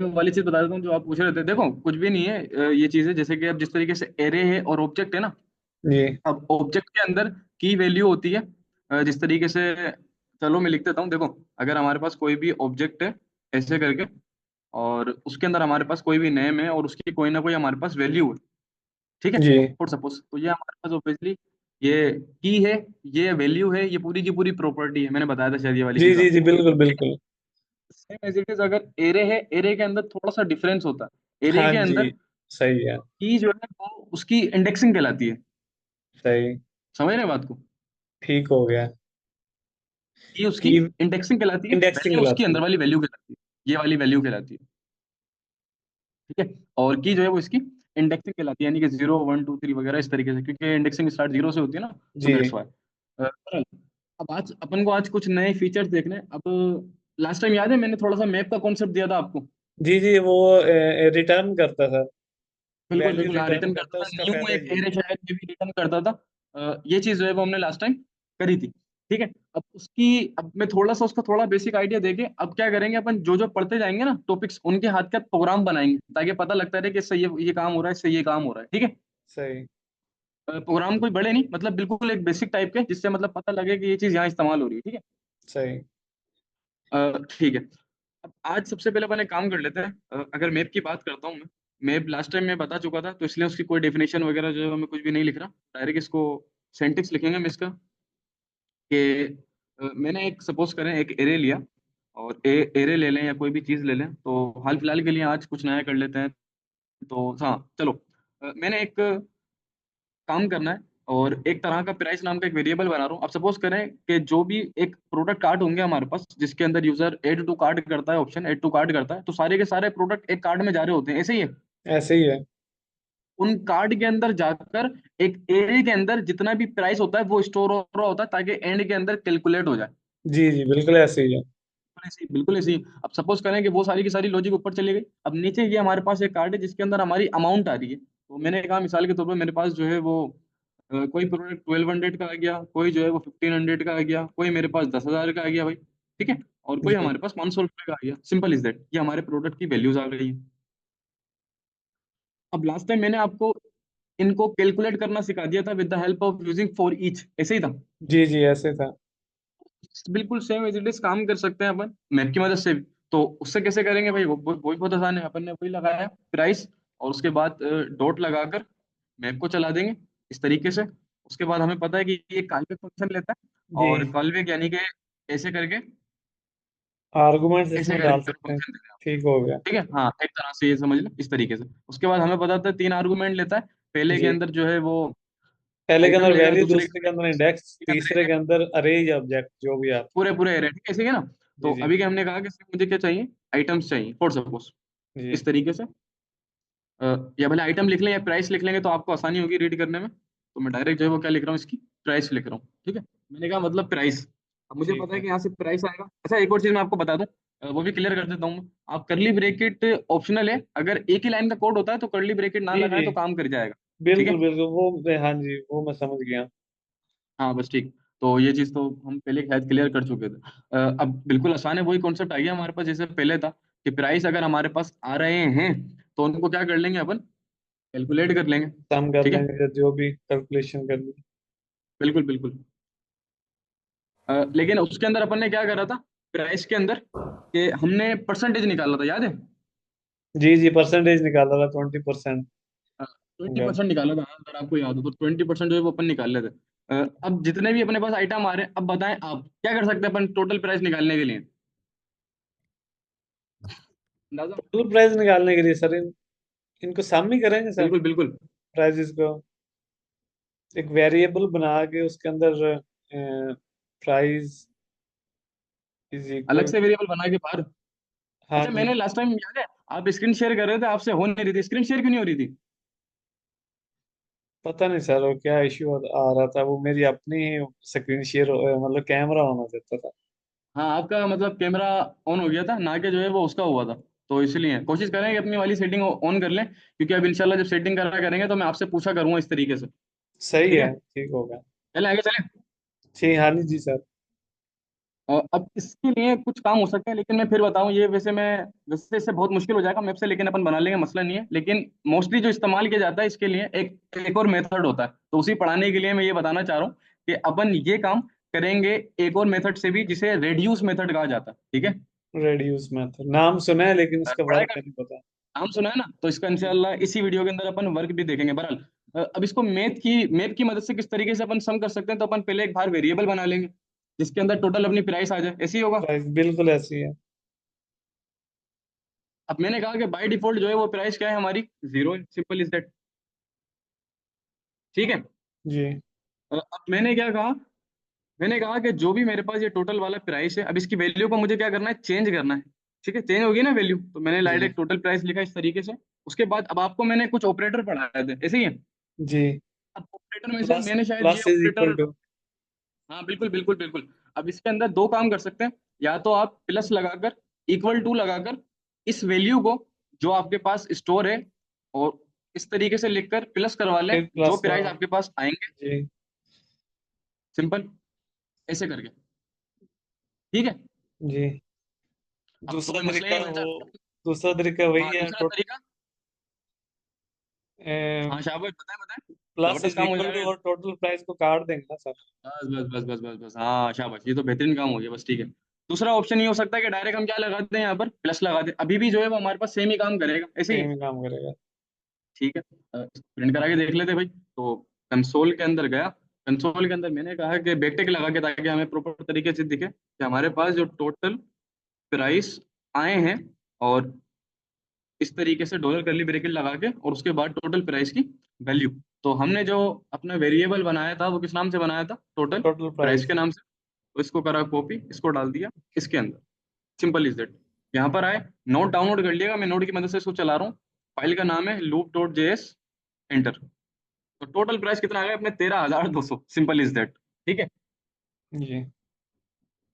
वाली चीज बता देता हूँ जो आप पूछ रहे थे। देखो कुछ भी नहीं है, ये चीज है जैसे कि अब जिस तरीके से एरे है और ऑब्जेक्ट है ना। जी अब ऑब्जेक्ट के अंदर की वैल्यू होती है, जिस तरीके से, चलो मैं लिख देता हूँ। देखो अगर हमारे पास कोई भी ऑब्जेक्ट है ऐसे करके, और उसके अंदर हमारे पास कोई भी नेम है और उसकी कोई ना कोई हमारे पास वैल्यू है, ठीक है, जी फॉर सपोज, तो ये हमारे पास ऑब्वियसली ये की है, ये वैल्यू है, ये पूरी की पूरी प्रॉपर्टी है। मैंने बताया था शायद ये वाली जी चीज जी जी, आपको। बिल्कुल बिल्कुल। सेम एज इट इज, अगर एरे है, एरे के अंदर थोड़ा सा डिफरेंस होता है। एरे हाँ के जी, अंदर सही है। की जो है वो उसकी इंडेक्सिंग कहलाती है। सही। समझ रहे हैं बात को? ठीक हो गया। की उसकी की इंडेक्सिंग कहलाती है, इंडेक्सिंग वैल्यू उसकी लाती अंदर है। वाली वैल्यू कहलाती है, ये वाली वैल्यू कहलाती है। ठीक है। और की जो है वो इसकी इंडेक्सिंग कहलाती है, यानी कि 0 1 2 3 वगैरह इस तरीके से, क्योंकि इंडेक्सिंग स्टार्ट जीरो से होती है ना। तो दैट्स जी वाई। अब आज अपन को आज कुछ नए फीचर्स देखने हैं। अब लास्ट टाइम याद है मैंने थोड़ा सा मैप का कॉन्सेप्ट दिया था आपको। जी जी, वो रिटर्न करता था। बिल्कुल वैल्यू बिल्कुल, हाँ रिटर्न रिटर्न करता करता है, था, उसका न्यू फायदा एक यही एरे है। शायद ये भी रिटर्न करता था। ये चीज जो है वो हमने लास्ट टाइम करी थी। ठीक है। अब उसकी, अब मैं थोड़ा सा उसका थोड़ा बेसिक आइडिया देके अब क्या करेंगे अपन, जो जो पढ़ते जाएंगे ना टॉपिक्स, उनके हाथ का प्रोग्राम बनाएंगे ताकि पता लगता रहे कि इससे ये काम हो रहा है, इससे ये काम हो रहा है। ठीक है। सही। प्रोग्राम कोई बड़े नहीं, मतलब बिल्कुल एक बेसिक टाइप के, जिससे मतलब पता लगे कि ये चीज यहाँ इस्तेमाल हो रही है। ठीक है। सही। ठीक है। अब आज सबसे पहले अपन एक काम कर लेते हैं। अगर मैप की बात करता हूँ मैं, मैप लास्ट टाइम मैं बता चुका था, तो इसलिए उसकी कोई डेफिनेशन वगैरह जो है मैं कुछ भी नहीं लिख रहा। डायरेक्ट इसको सेंटेक्स लिखेंगे हम इसका, कि मैंने एक सपोज करें एक एरे लिया, और एरे ले लें या कोई भी चीज़ ले लें, तो हाल फिलहाल के लिए आज कुछ नया कर लेते हैं। तो हाँ चलो, मैंने एक काम करना है, और एक तरह का प्राइस नाम का एक वेरिएबल बना रहा हूँ। अब सपोज करें कि जो भी एक प्रोडक्ट कार्ड होंगे हमारे पास, जिसके अंदर यूजर एड टू कार्ड करता है, ऑप्शन एड टू कार्ड करता है, तो सारे के सारे प्रोडक्ट एक कार्ड में जा रहे होते हैं, ऐसे ही है। ऐसे ही है। उन कार्ड के अंदर जाकर एक एरे के अंदर जितना भी प्राइस होता है वो स्टोर हो रहा होता है, ताकि एंड के अंदर कैलकुलेट हो जाए। जी जी, बिल्कुल ऐसे ही है। बिल्कुल ऐसे ही, बिल्कुल ऐसे ही। अब सपोज करें कि वो सारी की सारी लॉजिक ऊपर चली गई। अब नीचे ये हमारे पास एक कार्ड है जिसके अंदर हमारी अमाउंट आ रही है। तो मैंने कहा मिसाल के तौर पर मेरे पास जो है वो कोई प्रोडक्ट 1200 का आ गया, कोई जो है वो 1500 का आ गया, कोई मेरे पास 10,000 का आ गया भाई। ठीक है। और कोई जी हमारे पास 500 रुपये का आ गया। सिंपल इज दैट, ये हमारे प्रोडक्ट की वैल्यूज आ गई है। अब लास्ट टाइम मैंने आपको इनको कैलकुलेट करना सिखा दिया था with the help of using for each, ऐसे ही था। जी जी, ऐसे था। बिल्कुल सेम एज इट इज काम कर सकते हैं अपन मैप की मदद से भी। तो उससे कैसे करेंगे भाई, वो बहुत आसान है। अपन ने वही लगाया प्राइस, और उसके बाद डॉट लगाकर मैप को चला देंगे इस तरीके से। उसके बाद हमें पता है कि ये कॉलबैक फंक्शन लेता है, जी, और कॉलबैक यानी कि ऐसे करके, आर्गुमेंट्स ऐसे इसमें डाल करके सकते हैं। फंक्शन देते हैं। ठीक हो गया। ठीक है, हाँ एक तरह से ये समझ लो इस तरीके से। उसके बाद हमें पता था 3 आर्गुमेंट लेता है। पहले के जी, अंदर जो है वो पहले के आइटम अंदर लेगा, वैल्यू, दूसरे के दूसरे के अंदर इंडेक्स, अंदर तीसरे array, के अंदर अरे या ऑब्जेक्ट, जो भी आप। पूरे पूरे एरे, ठीक है, ऐसे ही है ना। जी तो जी अभी क्या हमने कहा कि सिर्फ मुझे क्या चाहिए, आइटम्स चाहिए फॉर सपोज, जी इस तरीके से। अ, या भले आइटम लिख लें या प्राइस लिख लेंगे तो आपको आसानी होगी रीड करने में। तो मैं डायरेक्ट जो है वो क्या लिख रहा हूँ, इसकी प्राइस लिख रहा हूँ। ठीक है। मैंने कहा मतलब प्राइस। अब मुझे ठीक पता है है। कि यहाँ से प्राइस आएगा। अच्छा एक और चीज मैं आपको बता दूं, वो भी क्लियर कर देता हूँ मैं। आप करली ब्रेकेट ऑप्शनल है, अगर एक ही लाइन का कोड होता है तो करली ब्रेकेट ना जी लगाए जी, तो काम कर जाएगा। ठीक बिल्कुल है। बिल्कुल, हाँ जी, वो मैं समझ गया। हाँ बस ठीक। तो ये चीज तो हम पहले शायद क्लियर कर चुके थे। अब बिल्कुल आसान है, वही कॉन्सेप्ट आ गया हमारे पास जैसे पहले था, कि प्राइस अगर हमारे पास आ रहे हैं तो उनको क्या कर लेंगे अपन, कैलकुलेट कर लेंगे। सम कर ठीक है। लेंगे या जो भी कैलकुलेशन करनी। बिल्कुल बिल्कुल। लेकिन उसके अंदर अपन ने क्या करा था, प्राइस के अंदर, कि हमने परसेंटेज निकाला था, याद है? जी जी, परसेंटेज निकाला था, 20%। 20% निकाला था, अगर आपको याद हो तो 20% जो है वो अपन निकाल लेते। अब जितने भी अपने पास आइटम आ रहे हैं, अब बताएं आप क्या कर सकते हैं अपन टोटल प्राइस निकालने के लिए, अंदाजा? टोटल प्राइस निकालने के लिए सर, इनको सम ही करेंगे सर, बिल्कुल बिल्कुल। प्राइजेस को। एक वेरिएबल बना के उसके अंदर प्राइस इज अलग इक्वल। से वेरिएबल बना के बाहर। हाँ अच्छा जी। मैंने लास्ट टाइम याद है, आप स्क्रीन शेयर कर रहे थे, आपसे हो नहीं रही थी स्क्रीन शेयर, क्यों नहीं हो रही थी? पता नहीं सर, वो क्या इश्यू आ रहा था, वो मेरी अपनी स्क्रीन शेयर, मतलब कैमरा होना चाहता था। हाँ आपका मतलब कैमरा ऑन हो गया था ना, कि जो है वो उसका हुआ था। तो इसलिए कोशिश करें कि अपनी वाली सेटिंग ऑन कर लें, क्योंकि अब इंशाल्लाह जब सेटिंग करा करेंगे तो मैं आपसे पूछा करूंगा इस तरीके से। सही ठीक है। है, ठीक होगा। चले आगे चले। ठीक, हाँ जी सर। अब इसके लिए कुछ काम हो सकते हैं, लेकिन मैं फिर बताऊं, ये वैसे इससे बहुत मुश्किल हो जाएगा मैप से, लेकिन अपन बना लेंगे, मसला नहीं है। लेकिन मोस्टली जो इस्तेमाल किया जाता है इसके लिए एक और मेथड होता है, तो उसी पढ़ाने के लिए मैं ये बताना चाह रहा हूँ कि अपन ये काम करेंगे एक और मेथड से भी, जिसे रेड्यूस मेथड कहा जाता है। ठीक है। रेड्यूस मेथड नाम सुना है लेकिन इसका पढ़ाई वर्क का नहीं पता। नाम सुना है ना, तो इसका इंशाल्लाह इसी वीडियो के अंदर अपन वर्क भी देखेंगे। बहरहाल अब इसको मैथ की मदद से किस तरीके से अपन सम कर सकते हैं, तो अपन पहले एक बार वेरिएबल बना लेंगे जिसके अंदर टोटल अपनी प्राइस आ जाए, ऐसे ही होगा। प्राइस बिल्कुल ऐसी है। अब मैंने कहा कि बाय डिफॉल्ट जो है वो प्राइस क्या है हमारी, जीरो है, सिंपल इज दैट। ठीक है। जी। अब मैंने कहा कि जो भी मेरे पास ये टोटल वाला प्राइस है, अब इसकी वैल्यू को मुझे क्या करना है, चेंज करना है। ठीक है, चेंज होगी ना वैल्यू, तो मैंने जी। डायरेक्ट टोटल प्राइस लिखा इस तरीके से। उसके बाद अब आपको मैंने कुछ ऑपरेटर पढ़ाए थे, ऐसे ही है। जी। अब ऑपरेटर में से प्लस मैंने शायद ये plus is operator, equal to. हाँ बिल्कुल बिल्कुल बिल्कुल। अब इसके अंदर दो काम कर सकते हैं, या तो आप प्लस लगाकर, इक्वल टू लगाकर, इस वैल्यू को जो आपके पास स्टोर है, और इस तरीके से लिखकर प्लस करवा लें फिर जो प्लस प्राइस करो। आपके पास आएंगे, जी। सिंपल, ऐसे करके। ठीक है। जी। अब तो दूसरा कोई मसला ही तरीका नहीं बन वो, जाता। दूसरा तरीका वही हाँ, है, दूसरा तरीका। हाँ शाबाश, बताएं बताएं। प्लस जबरदस्त इज काम हो इक्वल टू जाएगा। और टोटल प्राइस को काट देंगे ना सर। बस बस बस बस बस बस, हाँ शाबाश, ये तो बेहतरीन काम हो गया, बस ठीक है। दूसरा ऑप्शन ये हो सकता है कि डायरेक्ट हम क्या लगाते हैं, यहाँ पर प्लस लगा दें, अभी भी जो है वो हमारे पास सेम ही काम करेगा, ऐसे ही है। सेम ही काम करेगा। ठीक है। प्रिंट करा के देख लेते भाई, तो कंसोल के अंदर गया। कंसोल के अंदर मैंने कहा कि बैकटिक लगा के, ताकि हमें प्रॉपर तरीके से दिखे कि हमारे पास जो टोटल प्राइस आए हैं, और इस तरीके से डॉलर करली ब्रैकेट लगा के, और उसके बाद टोटल प्राइस की वैल्यू। तो हमने जो अपना वेरिएबल बनाया था वो किस नाम से बनाया था, टोटल टोटल प्राइस प्राइस। के नाम से। तो इसको करा कॉपी, इसको डाल दिया इसके अंदर, सिंपल इज दैट। यहाँ पर आए, नोट डाउनलोड कर लिएगा, मैं नोट की मदद से इसको चला रहा हूँ। फाइल का नाम है loop.js, एंटर। तो टोटल प्राइस कितना आ गया अपने, 13,200, सिंपल इज दैट। ठीक है। जी।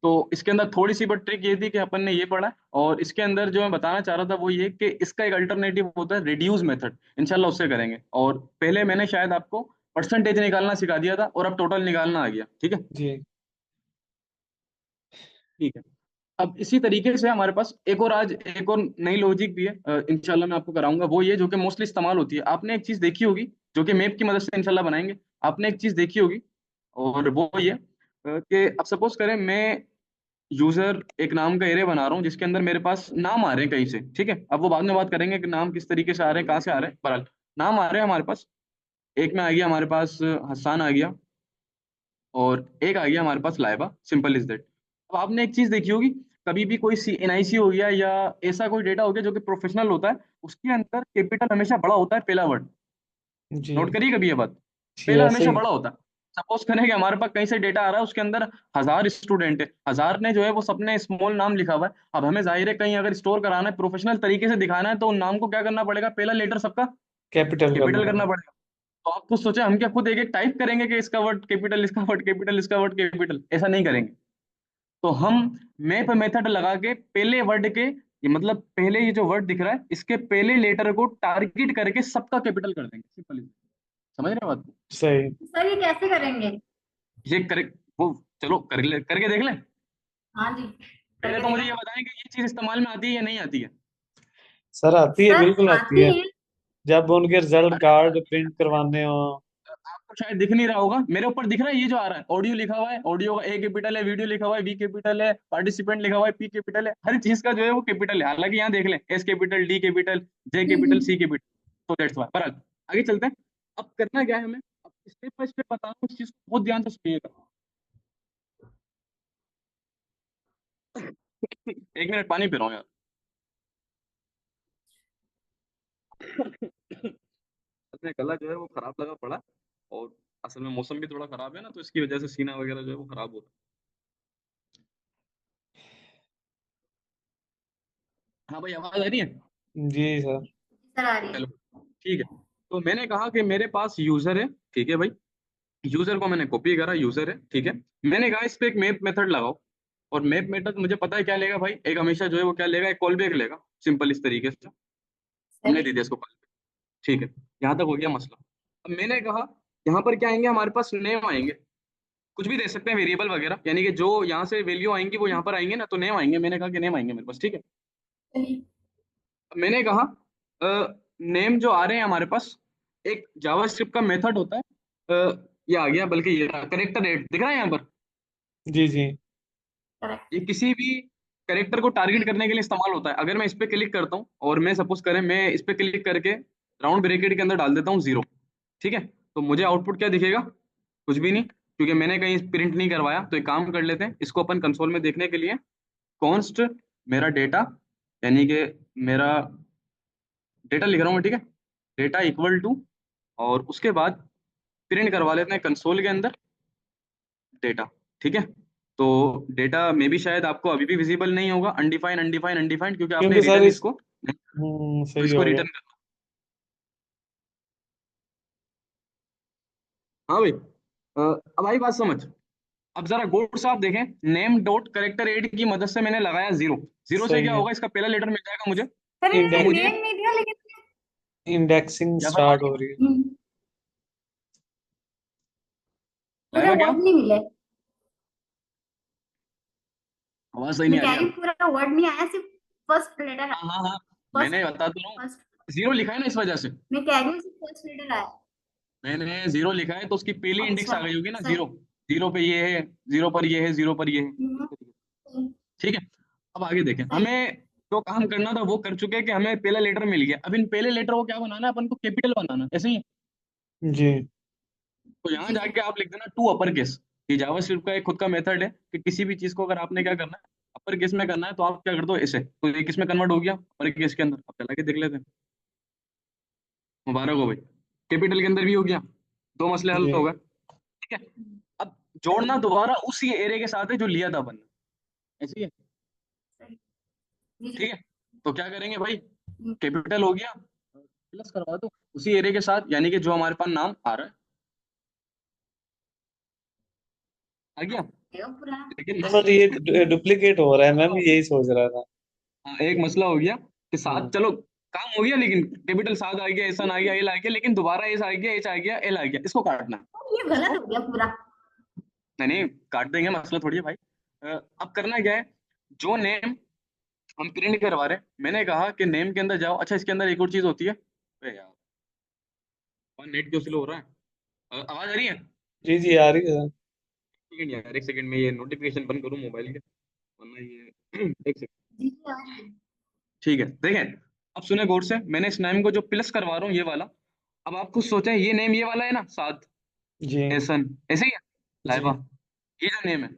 तो इसके अंदर थोड़ी सी बट ट्रिक ये थी कि अपन ने ये पढ़ा, और इसके अंदर जो मैं बताना चाह रहा था वो ये कि इसका एक अल्टरनेटिव होता है रिड्यूस मेथड, इंशाल्लाह उससे करेंगे। और पहले मैंने शायद आपको परसेंटेज निकालना सिखा दिया था, और अब टोटल निकालना आ गया। ठीक है। जी। ठीक है। अब इसी तरीके से हमारे पास एक और नई लॉजिक भी है, इंशाल्लाह मैं आपको कराऊंगा, वो ये जो कि मोस्टली इस्तेमाल होती है। आपने एक चीज देखी होगी, जो कि मैप की मदद से इंशाल्लाह बनाएंगे। आपने एक चीज देखी होगी, और वो ये कि अब सपोज करें मैं यूजर एक नाम का एरे बना रहा हूँ, जिसके अंदर मेरे पास नाम आ रहे हैं कहीं से। ठीक है, अब वो बाद में बात करेंगे कि नाम किस तरीके से आ रहे हैं, कहाँ से आ रहे हैं। बहरहाल नाम आ रहे हैं हमारे पास, एक में आ गया हमारे पास हसान आ गया, और एक आ गया हमारे पास लाइबा, सिंपल इज दैट। अब आपने एक चीज देखी होगी, कभी भी कोई सी एनआईसी हो गया या ऐसा कोई डेटा हो गया जो कि प्रोफेशनल होता है, उसके अंदर कैपिटल हमेशा बड़ा होता है, पहला वर्ड। जी। नोट करिए कभी ये बात, जी पहला ऐसे हमेशा ही। बड़ा होता है। सपोज करें कि हमारे पास कहीं से डेटा आ रहा है, उसके अंदर 1,000 स्टूडेंट है, 1,000 ने जो है वो सबने स्मॉल नाम लिखा हुआ है। अब हमें जाहिर है कहीं अगर स्टोर कराना है, प्रोफेशनल तरीके से दिखाना है, तो उन नाम को क्या करना पड़ेगा, पहला लेटर सबका कैपिटल करना कैपिटल करना पड़ेगा। पड़ेगा। तो आप खुद सोचे, हम क्या खुद एक एक टाइप करेंगे कि इसका वर्ड कैपिटल, इसका वर्ड कैपिटल, इसका वर्ड कैपिटल, ऐसा नहीं करेंगे। तो हम मैप मेथड लगा के पहले वर्ड के, ये मतलब पहले ये जो वर्ड दिख रहा है इसके पहले लेटर को टारगेट करके सबका कैपिटल कर देंगे, सिंपल। समझ रहे हो बात को? सही। सर ये कैसे करेंगे? ये करे वो, चलो करके देख लें। हाँ जी, पहले करके तो मुझे दिखाएं। ये बताएं कि ये चीज इस्तेमाल में आती है या नहीं आती है। सर आती है, सर बिल्कुल आती आती है। है। जब उनके रिजल्ट अरे कार्ड प्रिंट करवाने हो। आपको शायद दिख नहीं रहा होगा, मेरे ऊपर दिख रहा है, ये जो आ रहा है ऑडियो लिखा हुआ है, ऑडियो का ए कैपिटल है, वीडियो लिखा हुआ है वी कैपिटल है, पार्टिसिपेंट लिखा हुआ है पी कैपिटल है, हर चीज का जो है वो कैपिटल है। हालांकि यहाँ देख लें, S capital, D capital, J capital, C capital. तो दैट्स व्हाई। पर आगे चलते हैं। अब करना क्या है हमें, अब स्टेप बाय स्टेप बता रहा हूँ, इस चीज को बहुत ध्यान से सुनिएगा। एक मिनट, पानी पी रहा हूँ यार। अपने गला जो है वो खराब लगा पड़ा, और असल में मौसम भी थोड़ा खराब है ना, तो इसकी वजह से सीना वगैरह जो है वो खराब होता है। हाँ भाई, आवाज आ रही है? जी सर। सर आ रही है। चलो ठीक है। तो मैंने कहा कि मेरे पास यूजर है, ठीक है भाई। यूजर को मैंने कॉपी करा, यूजर है, ठीक है। मैंने कहा इस पे एक मैप मेथड लगाओ, और मैप मेथड मुझे पता है क्या लेगा भाई, एक हमेशा जो है वो क्या लेगा, एक कॉल बैक लेगा, सिंपल इस तरीके से। हमने सही। दे दिया इसको कॉल बैक। ठीक है, यहाँ तक हो गया मसला। अब मैंने कहा यहाँ पर क्या आएंगे, हमारे पास नेम आएंगे। कुछ भी दे सकते हैं वेरिएबल वगैरह, यानी कि जो यहाँ से वैल्यू आएंगी वो यहाँ पर आएंगे ना, तो नेम आएंगे। मैंने कहा कि नेम आएंगे मेरे पास, ठीक है। चलिए। मैंने कहा नेम जो आ रहे हैं हमारे पास, एक जावास्क्रिप्ट का मेथड होता है, ये आ गया, बल्कि ये करेक्टर रेट दिख रहा है यहाँ पर। जी जी। करेक्ट। ये किसी भी करेक्टर को टारगेट करने के लिए इस्तेमाल होता है। अगर मैं इस पे क्लिक करता हूँ और मैं सपोज करें मैं इस पे क्लिक करके राउंड ब्रैकेट के अंदर डाल देता हूँ 0, ठीक है, तो मुझे आउटपुट क्या दिखेगा? कुछ भी नहीं, क्योंकि मैंने कहीं प्रिंट नहीं करवाया। तो एक काम कर लेते हैं, इसको अपन कंसोल में देखने के लिए कॉन्स्ट मेरा डेटा, यानी कि मेरा डेटा लिख रहा हूँ मैं, ठीक है, डेटा इक्वल टू, और उसके बाद प्रिंट करवा लेते हैं कंसोल के अंदर डेटा, ठीक है। तो डेटा में भी शायद आपको अभी भी विजिबल नहीं होगा, अनडिफाइन अनडिफाइन अनडिफाइंड, क्योंकि आपने क्योंकि सर रिटर्न इस इसको, तो सही इसको हो गया। रिटर्न करना। हाँ भाई, अब आई बात समझ। अब जरा गौर से आप देखें, नेम डॉट करेक्टर एड की मदद से मैंने लगाया 0। 0 से सही क्या है। होगा? इसका पहला लेटर मिल जाएगा मुझे। सर तो इन्होंने मुझे नेम नहीं दिया लेकिन। इंडेक्सिंग क्या फरमा स्टार्ट रही हो है? रही है। पूरा लाइबा क्या? वर्ड नहीं मिले। आवाज सही मैं नहीं आ कह रही रही यार। हूँ पूरा वर्ड नहीं आया, सिर्फ फर्स्ट लेटर है। हाँ हाँ हाँ, फर्स्ट। मैंने बता तो रहा हूँ, फर्स्ट। 0 लिखा है ना, इस वजह से। मैं कह रही हूँ सिर्फ फर्स्ट लेटर आया। मैंने 0 लिखा है तो उसकी पहली इंडेक्स अच्छा। आ गई होगी ना, सही। 0। 0 पे ये है, 0 पर ये है, 0 पर ये है, हम्म, सही। ठीक है। अब आगे देखें, सही। हमें जो काम करना था वो कर चुके हैं, कि हमें पहला लेटर मिल गया। अब इन पहले लेटर को क्या बनाना है? अपन को कैपिटल बनाना है, ऐसे ही है। जी तो यहाँ जी सर। जाके आप लिख देना टू अपर केस। ये जावास्क्रिप्ट का एक खुद का मेथड है कि किसी भी चीज को अगर आपने क्या करना है, अपर केस में करना है, तो आप क्या कर दो ऐसे, तो ये किस में कन्वर्ट हो गया? अपर केस के अंदर। अब चला के देख लेते हैं। मुबारक हो भाई, कैपिटल के अंदर भी हो गया। दो मसले हल जी। हो गए, ठीक है। अब जोड़ना सही। दोबारा उसी एरे के साथ है जो लिया था अपन ने, ऐसे ही है, सही। जी ठीक जी। है। तो क्या करेंगे भाई, हम्म, कैपिटल हो गया, प्लस करवा दो उसी एरे के साथ, यानी कि जो हमारे पास नाम आ रहा है, आ गया। देखो पूरा। लेकिन तो सर ये डुप्लीकेट हो रहा है, मैं भी यही सोच रहा था। हाँ, एक मसला हो गया कि सात, हम्म। चलो काम हो गया, लेकिन कैपिटल सात आ गया, एस आ गया, एल आ गया, लेकिन दोबारा एस आ गया, एच आ गया, एल आ गया, इसको काटना है। ये गलत इसको हो गया पूरा। नहीं नहीं, काट देंगे, मसला थोड़ी है भाई। अब करना क्या है, जो नेम हम प्रिंट करवा रहे हैं, मैंने कहा कि नेम के अंदर जाओ। अच्छा, इसके अंदर एक और चीज होती है। अरे यार, नेट क्यों स्लो हो रहा है? आवाज आ रही है? जी जी आ रही है। सेकंड यार, एक सेकंड में ये नोटिफिकेशन बंद करूं मोबाइल के, वरना ये एक सेकंड। जी जी आ रही है। ठीक है, देखें, अब सुने गौर से, मैंने इस नेम को जो प्लस करवा रहा हूँ, ये वाला। अब आप खुद सोचें, ये नेम ये वाला है ना, साद, जी एहसन, ऐसे ही है, लाइबा, जी। ये जो नेम है।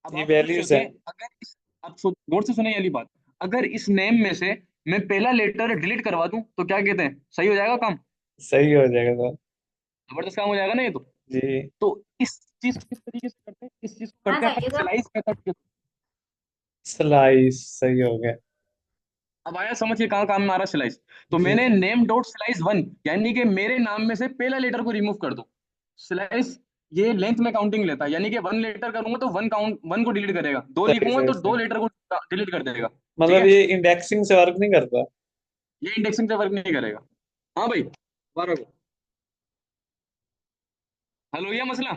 अब ये आप खुद वैल्यूज सोचें, है। अगर इस, अब गौर से सुने ये वाली बात, अगर इस नेम में से मैं पहला लेटर डिलीट करवा दूं, तो क्या कहते हैं, सही हो जाएगा काम? सही हो जाएगा सर। जबरदस्त काम हो जाएगा ना ये तो। जी। तो इस चीज को किस तरीके से करते हैं? इस चीज को हाँ करते हैं अपन चाहिए तो। स्लाइस मेथड के। स्लाइस सही हो गया। अब आया समझ के कहाँ काम में आ रहा स्लाइस। तो जी मैंने नेम डॉट स्लाइस 1, यानी कि मेरे नाम में से पहला लेटर को रिमूव कर दो। स्लाइस ये लेंथ में काउंटिंग लेता है, यानी कि 1 लेटर करूंगा तो 1 को डिलीट करेगा, 2 सही लिखूंगा सही तो 2 सही। लेटर को डिलीट कर देगा, ठीक मतलब है। ये इंडेक्सिंग से वर्क नहीं करता। ये इंडेक्सिंग से वर्क नहीं करेगा। हाँ भाई, 12 को हल हो गया मसला।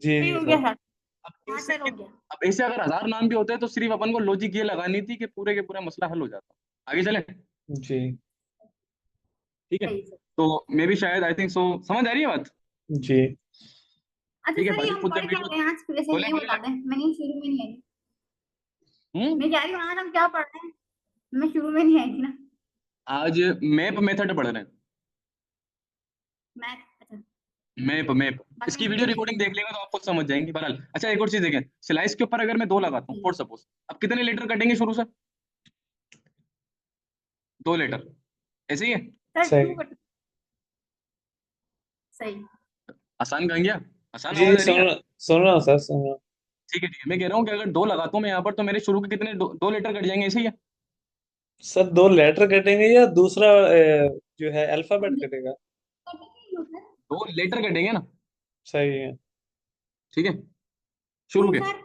जी सही जी हो गया सर। सर। अब हाँ ऐसे, सर हो गया। अब ऐसे अगर 1000 नाम भी होते हैं तो सिर्फ अपन को लॉजिक ये लगानी थी कि पूरे के पूरा मसला हल हो जाता। आगे चले, जी ठीक है। सही सर। तो मे भी शायद, आई थिंक सो, समझ आ रही है बात? जी। अच्छा ठीक है, सर ये बाकी हम कुछ पढ़ जब क्या वीडियो रहे हैं आज फिर से खोले ये खोले बता दें, लैपटॉप। मैंने शुरू में नहीं आई। हम्म, मैं कह रही हूँ आज हम क्या पढ़ रहे हैं। मैं शुरू में नहीं आई थी ना। आज मैप मेथड पढ़ रहे हैं। मैथ अच्छा। मैप मैप, बाकी इसकी मैं वीडियो वीडियो रिकॉर्डिंग देखूंगी। देख लेगा तो आप खुद समझ जाएंगे बहरहाल। अच्छा, एक और चीज देखें, स्लाइस के ऊपर अगर मैं 2 लगाता हूँ फॉर सपोज, अब कितने लीटर कटेंगे शुरू से? 2 लीटर, ऐसे ही है। सर टू सही। कट। सही। आसान कहेंगे, आसान, जी आवाज आ रही है? सुन रहा हूँ सर, सुन रहा हूँ। ठीक है ठीक है, मैं कह रहा हूँ कि अगर 2 लगाता हूँ मैं यहाँ पर, तो मेरे शुरू के कितने 2 लीटर कट जाएंगे, ऐसे ही है। सर दो लेटर कटेंगे या दूसरा जो है अल्फाबेट कटेगा? सर। 2 लीटर कटेंगे ना, सही है। ठीक है, शुरू क्यों के। सर।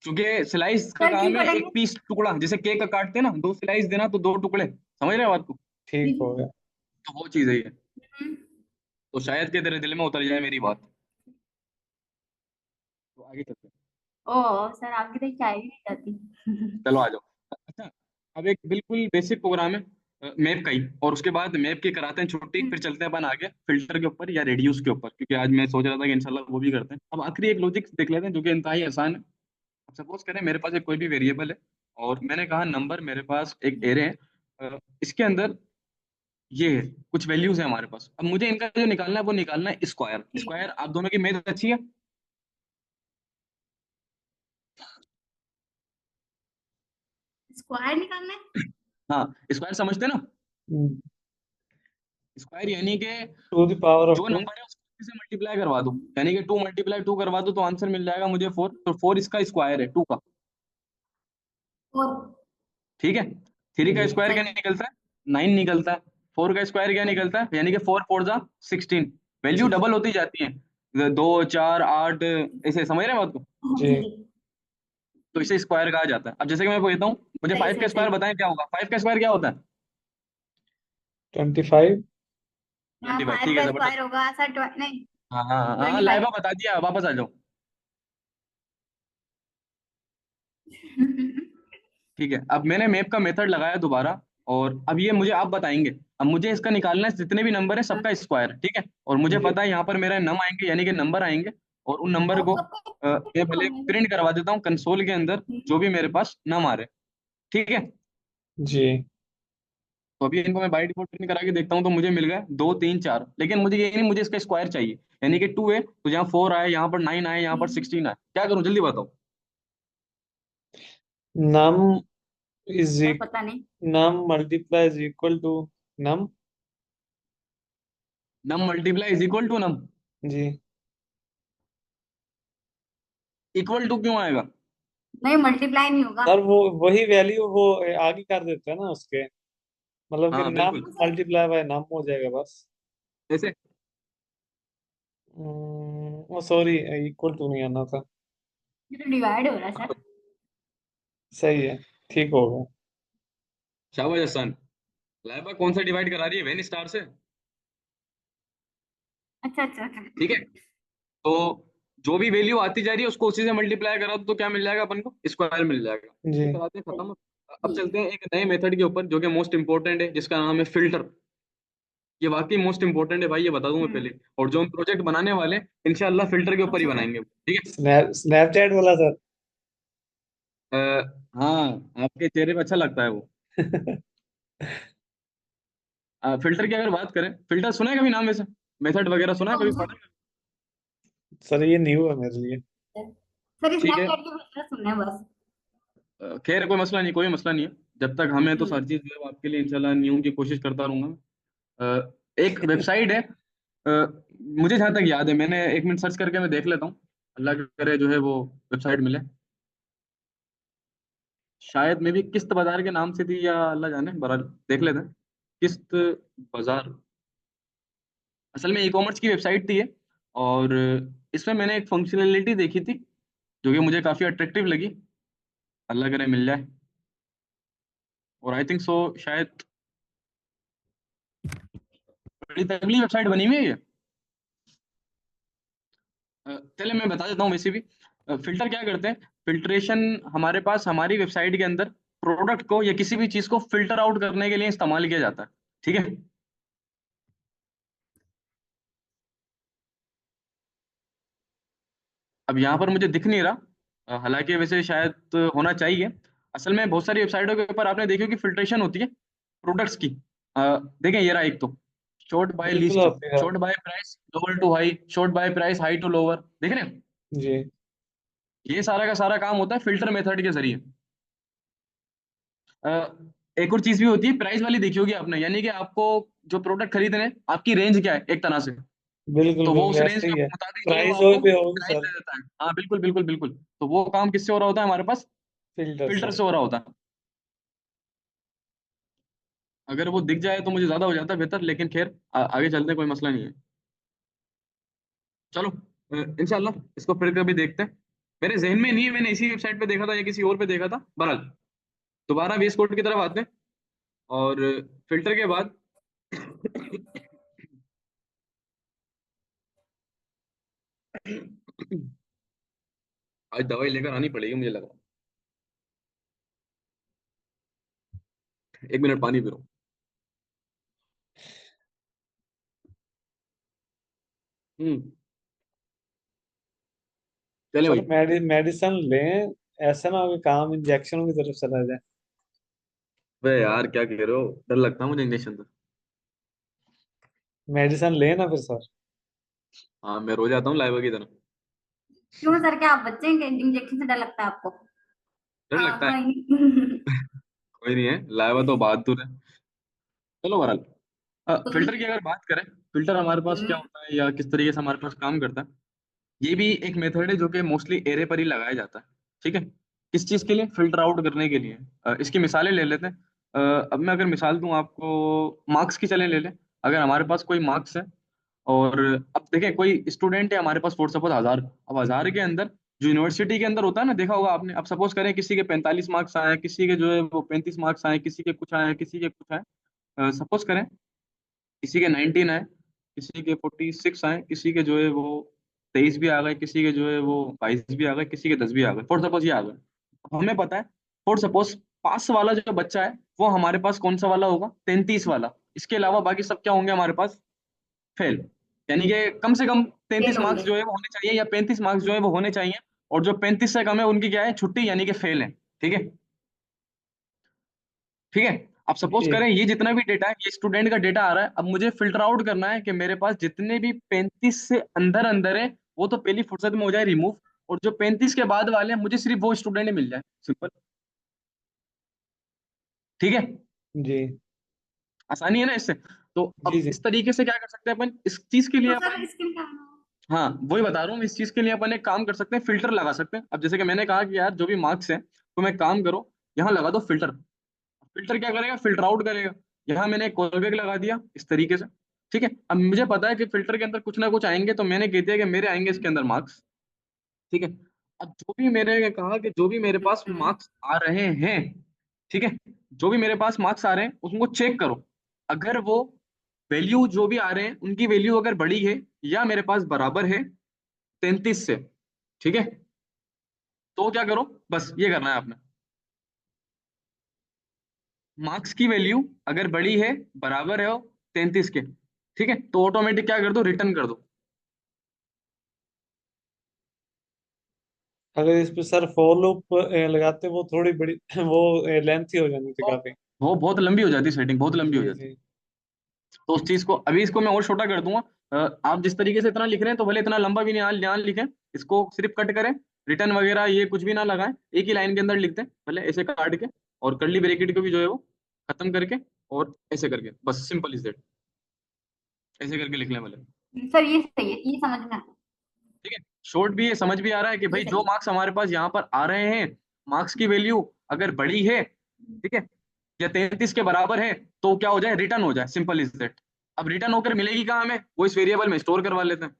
क्योंकि स्लाइस का सर क्यों काम है करेंगे। एक पीस टुकड़ा, जैसे केक का काटते हैं ना, 2 स्लाइस देना तो 2 टुकड़े, समझ रहे हो बात को? जी ठीक जी। हो गया। तो वो चीज है ये। हम्म, तो शायद कि तेरे दिल में उतर जाए मेरी बात। आगे चलते हैं। ओ सर, आपकी तो चाय भी नहीं जाती। चलो आ जाओ। अच्छा, अब एक बिल्कुल बेसिक प्रोग्राम है मैप का ही, और उसके बाद मैप की कराते हैं छुट्टी, फिर चलते हैं अपन आगे फिल्टर के ऊपर या रेडियस के ऊपर, क्योंकि आज मैं सोच रहा था कि इंशाल्लाह वो भी करते हैं। अब आखिरी एक लॉजिक देख लेते हैं जो कि इंतहाई आसान है। अब सपोज करें मेरे पास एक कोई भी वेरिएबल है, और मैंने कहा नंबर, मेरे पास एक एरे है, इसके अंदर ये है, कुछ वैल्यूज है हमारे पास। अब मुझे इनका जो निकालना है वो निकालना है स्क्वायर। ठीक है। स्क्वायर, आप दोनों की मैथ अच्छी है? स्क्वायर निकालना है। हाँ, स्क्वायर समझते हैं ना? स्क्वायर यानी कि टू द पावर ऑफ जो टू। नंबर है उसको 2 से मल्टीप्लाई करवा दो, यानी कि 2 × 2 करवा दो तो आंसर मिल जाएगा मुझे 4। तो 4 इसका स्क्वायर है, 2 का। और ठीक है। 3 का जी स्क्वायर क्या सही। निकलता है? 9 निकलता है। 4 का स्क्वायर क्या निकलता है? यानी कि 4 4 जा 16। वैल्यू डबल होती जाती है, 2 4 8, ऐसे समझ रहे हैं बात को? जी। जी जी। तो इसे स्क्वायर कहा जाता है। अब जैसे कि मैं पूछता हूँ, मुझे सही 5 का सही स्क्वायर सही। बताएं क्या होगा? 5 का स्क्वायर क्या होता है? 25। 25, 5 ठीक है, का स्क्वायर जबरदस्त। होगा सर, नहीं, हाँ हाँ हाँ हाँ, 25। लाइबा बता दिया, वापस आ जाओ। ठीक है, अब मैंने मैप का मेथड लगाया दोबारा, और अब ये मुझे आप बताएंगे। अब मुझे इसका निकालना है जितने भी नंबर है सबका स्क्वायर, ठीक है? और मुझे जी पता है यहाँ पर मेरा नम आएंगे, यानी कि नंबर आएंगे, और उन नंबर को मैं भले प्रिंट करवा देता हूँ कंसोल के अंदर, जो भी मेरे पास नम आ रहे। ठीक है। जी। तो अभी इनको मैं बाई डिफॉल्ट प्रिंट करा के देखता हूँ, तो मुझे मिल गया 2 3 4, लेकिन मुझे ये नहीं, मुझे इसका स्क्वायर चाहिए। यानी कि 2 है तो यहाँ 4 आए, यहाँ पर 9 आए, यहाँ पर 16 आए, क्या करूँ जल्दी बताओ? नम इज सर पता नहीं। Num multiply is equal to num. Num multiply is equal to num. जी। इक्वल टू क्यों आएगा? नहीं, मल्टीप्लाई नहीं होगा। सर वो वही वैल्यू वो आगे कर देते हैं ना उसके, मतलब कि हाँ नम बिल्कुल। मल्टीप्लाई बाय नम हो जाएगा बस। ऐसे। ओ सॉरी, इक्वल टू नहीं आना था। ये तो डिवाइड हो रहा है सर। सही है, ठीक होगा। शाबाश हसन। लाइबा कौन सा डिवाइड करा रही है? वेन स्टार से। अच्छा अच्छा अच्छा। ठीक है। तो जो भी वैल्यू आती जा रही है उसको उसी से मल्टीप्लाई करा दो, तो क्या मिल जाएगा अपन को? स्क्वायर मिल जाएगा। जी ये कराते हैं खत्म। अब जी। चलते हैं एक नए मेथड के ऊपर जो कि मोस्ट इंपॉर्टेंट है, जिसका नाम है फिल्टर। ये वाकई मोस्ट इंपॉर्टेंट है भाई, ये बता दूं मैं पहले। और जो हम प्रोजेक्ट बनाने वाले हैं इंशाल्लाह फिल्टर के ऊपर ही अच्छा सर। बनाएंगे, ठीक है? स्नैपचैट वाला सर। अ, हाँ, आपके चेहरे पे अच्छा लगता है वो। फिल्टर की अगर बात करें, फिल्टर सुना है कभी नाम वैसे? मेथड वगैरह सुना है कभी, कौन सा? पढ़ा है? सर ये न्यू है मेरे लिए। सर ठीक है। स्नैपचैट के फीचर सुनने हैं बस। खैर कोई मसला नहीं, कोई मसला नहीं है। जब तक हमें तो हम्म। हर चीज जो है वो आपके लिए इंशाल्लाह न्यू की कोशिश करता रहूंगा मैं। एक वेबसाइट है, मुझे जहाँ तक याद है, मैंने 1 मिनट सर्च करके मैं देख लेता हूँ, अल्लाह करे जो है वो वेबसाइट मिले। शायद मे भी किस्त बाजार के नाम से थी, या अल्लाह जाने, बहरहाल देख लेते हैं। किस्त बाजार, असल में ई कॉमर्स की वेबसाइट थी ये। और इसमें मैंने एक फंक्शनैलिटी देखी थी जो कि मुझे काफी अट्रैक्टिव लगी। अल्लाह करे मिल जाए। और आई थिंक सो शायद बड़ी तगड़ी वेबसाइट बनी हुई है ये। चले मैं बता देता हूँ वैसे भी। फिल्टर क्या करते हैं? फिल्ट्रेशन हमारे पास हमारी वेबसाइट के अंदर प्रोडक्ट को या किसी भी चीज को फिल्टर आउट करने के लिए इस्तेमाल किया जाता है। ठीक है। अब यहाँ पर मुझे दिख नहीं रहा, हालांकि वैसे शायद होना चाहिए। असल में बहुत सारी वेबसाइटों के ऊपर आपने देखी होगी फिल्ट्रेशन होती है प्रोडक्ट्स की। देखें ये रहा एक तो, शॉर्ट बाय बिल्कुल लिस्ट, होती है। Short buy price lower to high, short buy price high to lower, देख रहे हैं? जी ये सारा का सारा काम होता है फिल्टर मेथड के जरिए। अ, एक और चीज भी होती है प्राइस वाली, देखी होगी आपने, यानी कि आपको जो प्रोडक्ट खरीदने हैं, आपकी रेंज क्या है एक तरह से, बिल्कुल तो वो बिल्कुल उस रेंज ऐसे के ही है। मुताबिक जो है वो प्राइस और आपको पे होगी प्राइस सर। दे देता है। हाँ बिल्कुल बिल्कुल बिल्कुल। तो वो काम किससे हो रहा होता है हमारे पास? फिल्टर फिल्टर से। से हो रहा होता है। अगर वो दिख जाए तो मुझे ज्यादा हो जाता है बेहतर, लेकिन खैर आगे चलते हैं, कोई मसला नहीं है। चलो, इंशाल्लाह इसको फिर कभी देखते हैं। मेरे जहन में नहीं है, मैंने इसी वेबसाइट पे देखा था या किसी और पे देखा था, बहरहाल दोबारा VS कोड की तरफ आते हैं। और फिल्टर के बाद आज दवाई लेकर आनी पड़ेगी मुझे लग रहा है। 1 मिनट पानी पी रहा हूँ। हम्म। चले सर भाई। मेडिसिन लें, ऐसा ना हो कि काम इंजेक्शनों की तरफ चला जाए। वे यार क्या कह रहे हो, डर लगता है मुझे इंजेक्शन से। मेडिसिन लें ना फिर सर। हाँ मैं रोज आता हूँ लाइवा की तरह। क्यों सर, क्या आप बच्चे हैं? इंजेक्शन से डर लगता है आपको? डर लगता है। कोई नहीं। कोई नहीं है, लाइवा तो बहादुर है। चलो बहरहाल, तुम फिल्टर की अगर बात करें, फिल्टर हमारे पास क्या हम्म, होता है या किस तरीके से हमारे पास काम करता है, ये भी एक मेथड है जो कि मोस्टली एरे पर ही लगाया जाता है। ठीक है। किस चीज के लिए? फिल्टर आउट करने के लिए। इसकी मिसालें ले लेते हैं। अब मैं अगर मिसाल दूं आपको, मार्क्स की चलें ले लें। अगर हमारे पास कोई मार्क्स है, और अब देखें कोई स्टूडेंट है हमारे पास फॉर सपोज 1000, अब 1000 के अंदर जो यूनिवर्सिटी के अंदर होता है ना, देखा होगा आपने, अब सपोज करें किसी के 45 मार्क्स आए, किसी के जो है वो 35 मार्क्स आए, किसी के कुछ आए, किसी के कुछ आए, सपोज करें किसी के 19 आए, किसी के 46 आए, किसी के जो है वो 23 भी आ गए, किसी के जो है वो 22 भी आ गए, किसी के 10 भी आ गए, फॉर सपोज ये आ गए। अब हमें पता है फॉर सपोज पास वाला जो बच्चा है वो हमारे पास कौन सा वाला होगा? 33 वाला। इसके अलावा बाकी सब क्या होंगे हमारे पास? फेल। यानी कि कम से कम फेल 33 मार्क्स होंगे। जो है वो होने चाहिए, या 35 मार्क्स जो है वो होने चाहिए। और जो 35 से कम है उनकी क्या है? छुट्टी, यानी कि फेल है। ठीक है। ठीक है। अब सपोज करें ठीक। ये जितना भी डेटा है ये स्टूडेंट का डेटा आ रहा है, अब मुझे फिल्टर आउट करना है कि मेरे पास जितने भी 35 से अंदर अंदर है वो तो पहली फुर्सत में हो जाए रिमूव, और जो 35 के बाद वाले हैं मुझे सिर्फ वो स्टूडेंट ही मिल जाए। सिंपल। ठीक है। जी आसानी है ना इससे? तो जी अब जी। इस तरीके से क्या कर सकते हैं अपन इस चीज के लिए? तो सर अपन, इसके लिए क्या? हाँ वही बता रहा हूँ, इस चीज के लिए अपन एक काम कर सकते हैं, फिल्टर लगा सकते हैं। अब जैसे कि मैंने कहा कि यार जो भी मार्क्स है, तो मैं काम करो यहाँ लगा दो फिल्टर। फिल्टर क्या करेगा? फिल्टर आउट करेगा। यहाँ मैंने कॉलबैक लगा दिया इस तरीके से। ठीक है। अब मुझे पता है कि फिल्टर के अंदर कुछ ना कुछ आएंगे, तो मैंने कह दिया कि मेरे आएंगे इसके अंदर मार्क्स। ठीक है। अब जो भी मैंने कहा कि जो भी मेरे पास हम्म, मार्क्स आ रहे हैं, ठीक है, जो भी मेरे पास मार्क्स आ रहे हैं उसको चेक करो। अगर वो वैल्यू जो भी आ रहे हैं उनकी वैल्यू अगर बड़ी है या मेरे पास बराबर है 33 से, ठीक है, तो क्या करो? बस ये करना है आपने। मार्क्स की वैल्यू अगर बड़ी है, बराबर है वो 33 के, ठीक है, तो ऑटोमेटिक क्या कर दो? रिटर्न कर दो। अगर इस पे सर फॉर लूप लगाते वो थोड़ी बड़ी वो लेंथी हो जानी थी तो काफी। वो बहुत लंबी हो जाती, सेटिंग बहुत लंबी हो जी जाती। जी। तो उस चीज को अभी इसको मैं और छोटा कर दूंगा। आप जिस तरीके से इतना लिख रहे हैं तो भले इतना लंबा भी नहीं यहाँ लिखें, इसको सिर्फ कट करें। रिटर्न वगैरह ये कुछ भी ना लगाएं, एक ही लाइन के अंदर लिख दें भले ऐसे काट के, और कर्ली ब्रैकेट को भी जो है वो खत्म करके, और ऐसे करके, बस सिंपल इज दैट। ऐसे करके लिख लें भले। सर ये सही है, ये समझ में आता ठीक है। शॉर्ट भी ये समझ भी आ रहा है कि है, ये भाई सही जो है। मार्क्स हमारे पास यहाँ पर आ रहे हैं, मार्क्स की वैल्यू अगर बड़ी है, ठीक है, या 33 के बराबर है, तो क्या हो जाए? रिटर्न हो जाए, सिंपल इज दैट। अब रिटर्न होकर मिलेगी कहाँ हमें? वो इस वेरिएबल में स्टोर करवा लेते हैं,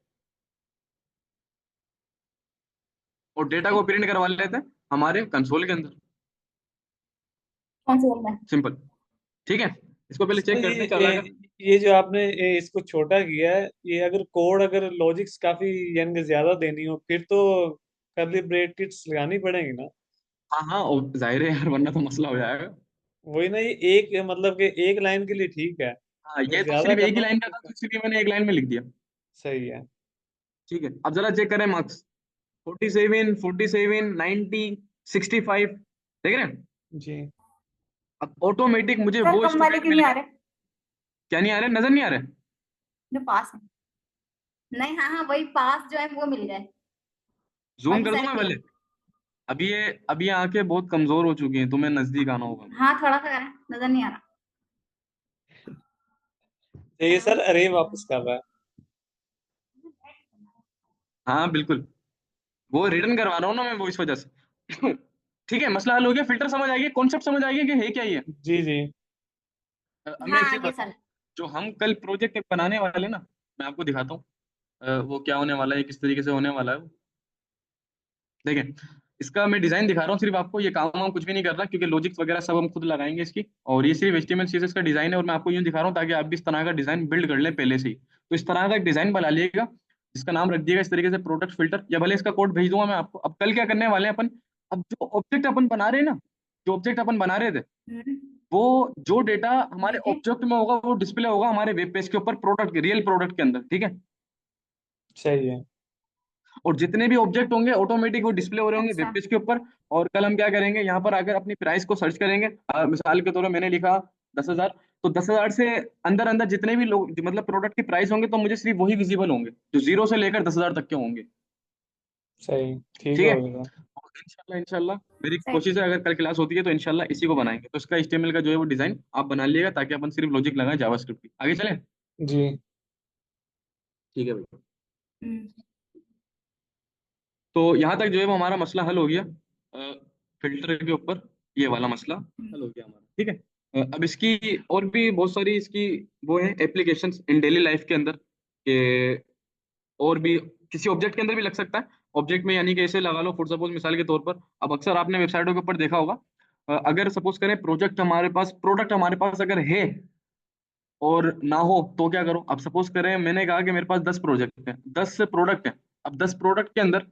और डेटा को प्रिंट करवा लेते हैं हमारे कंसोल के अंदर। कौन सी बोल रहे हैं? सिंपल। ठीक है। इसको पहले सर चेक करते हैं चला कर। ये जो आपने इसको छोटा किया है, ये अगर कोड अगर लॉजिक्स काफी यानी कि ज्यादा देनी हो फिर तो कर्ली ब्रैकेट्स लगानी पड़ेगी ना। हाँ हाँ, और जाहिर है यार, वरना तो मसला हो जाएगा। वही ना, ये एक मतलब कि एक लाइन के लिए ठीक है, हाँ अगर ये तो ज्यादा सिर्फ एक करना ही हो तो लाइन का फिर था, तो इसलिए मैंने एक लाइन में लिख दिया। सही है। ठीक है। अब जरा चेक करें मार्क्स। 47, 47, 90, 65, देख रहे हैं? जी अब ऑटोमेटिक मुझे सर वो कम वाले स्टूडेंट क्यों मिल नहीं आ गए। रहे? क्या नहीं आ रहे? नजर नहीं आ रहे? जो पास है। नहीं, हाँ हाँ, वही पास जो है वो मिल जाए। जूम बाकी कर दूं सारे मैं फेल। भले? अभी ये आंखें बहुत कमजोर हो चुकी हैं, तुम्हें नजदीक आना होगा। हाँ, थोड़ा सा करें, नजर नहीं आ ये रहा। सर अरे वापस कर रहा है। हाँ बिल्कुल, वो रिटर्न करवा रहा हूँ ना मैं, वो इस वजह से। ठीक है, मसला हल हो गया। फिल्टर समझ आ गया, कॉन्सेप्ट समझ आ गया कि है क्या ये? जी जी अब मैं एक हाँ चीज ये बताऊँ, सर। जो हम कल प्रोजेक्ट बनाने वाले ना, मैं आपको दिखाता हूँ। वो क्या होने वाला है, किस तरीके से होने वाला है वो। देखें, इसका मैं डिजाइन दिखा रहा हूँ सिर्फ आपको, ये काम वाम कुछ भी नहीं कर रहा, क्योंकि लॉजिक्स वगैरह सब हम खुद लगाएंगे इसकी, और ये सिर्फ HTML CSS का डिजाइन है, और मैं आपको यूँ दिखा रहा हूँ ताकि आप भी इस तरह का डिजाइन बिल्ड कर लें पहले से ही। तो इस तरह का एक डिजाइन बना लिएगा। जिसका नाम रख दिएगा इस तरीके से प्रोडक्ट फिल्टर, या भले इसका कोड भेज दूंगा मैं आपको। अब कल क्या करने वाले हैं अपन, अब जो ऑब्जेक्ट अपन बना रहे हैं ना, जो ऑब्जेक्ट अपन बना रहे थे, हम्म, वो जो डेटा हमारे जी जी। ऑब्जेक्ट में होगा वो डिस्प्ले होगा हमारे वेब पेज के ऊपर, प्रोडक्ट के, रियल प्रोडक्ट के अंदर, ठीक है। सही है। और जितने भी ऑब्जेक्ट होंगे ऑटोमेटिक वो डिस्प्ले हो रहे होंगे वेब अच्छा। पेज के ऊपर। और कल हम क्या करेंगे, यहाँ पर अगर अपनी प्राइस को सर्च करेंगे, मिसाल के तौर पर मैंने लिखा 10,000, तो 10,000 से अंदर अंदर जितने भी लोग मतलब प्रोडक्ट की प्राइस होंगे, तो मुझे सिर्फ वही विजिबल होंगे जो 0 से लेकर 10,000 तक के होंगे। सही, ठीक ठीक है। होगा। और इंशाल्लाह इंशाल्लाह मेरी सही। कोशिश है, अगर कल क्लास होती है तो इंशाल्लाह इसी को बनाएंगे। तो इसका HTML का जो है वो डिजाइन आप बना लिएगा, ताकि अपन सिर्फ लॉजिक लगाएं जावास्क्रिप्ट की। आगे चले। जी। ठीक है भाई। हम्म, तो यहाँ तक जो है वो हमारा मसला हल हो गया, फिल्टर के ऊपर ये वाला मसला हल हो गया हमारा, ठीक है। अब इसकी और भी बहुत सारी इसकी वो है एप्लीकेशंस इन डेली लाइफ के अंदर, कि और भी किसी ऑब्जेक्ट के अंदर भी लग सकता है। ऑब्जेक्ट में यानी कि ऐसे लगा लो, फॉर सपोज मिसाल के तौर पर, अब अक्सर आपने वेबसाइटों के ऊपर देखा होगा, अगर सपोज करें प्रोडक्ट हमारे पास अगर है और ना हो तो क्या करो। अब सपोज करें मैंने कहा कि मेरे पास 10 प्रोडक्ट है। अब 10 प्रोडक्ट के अंदर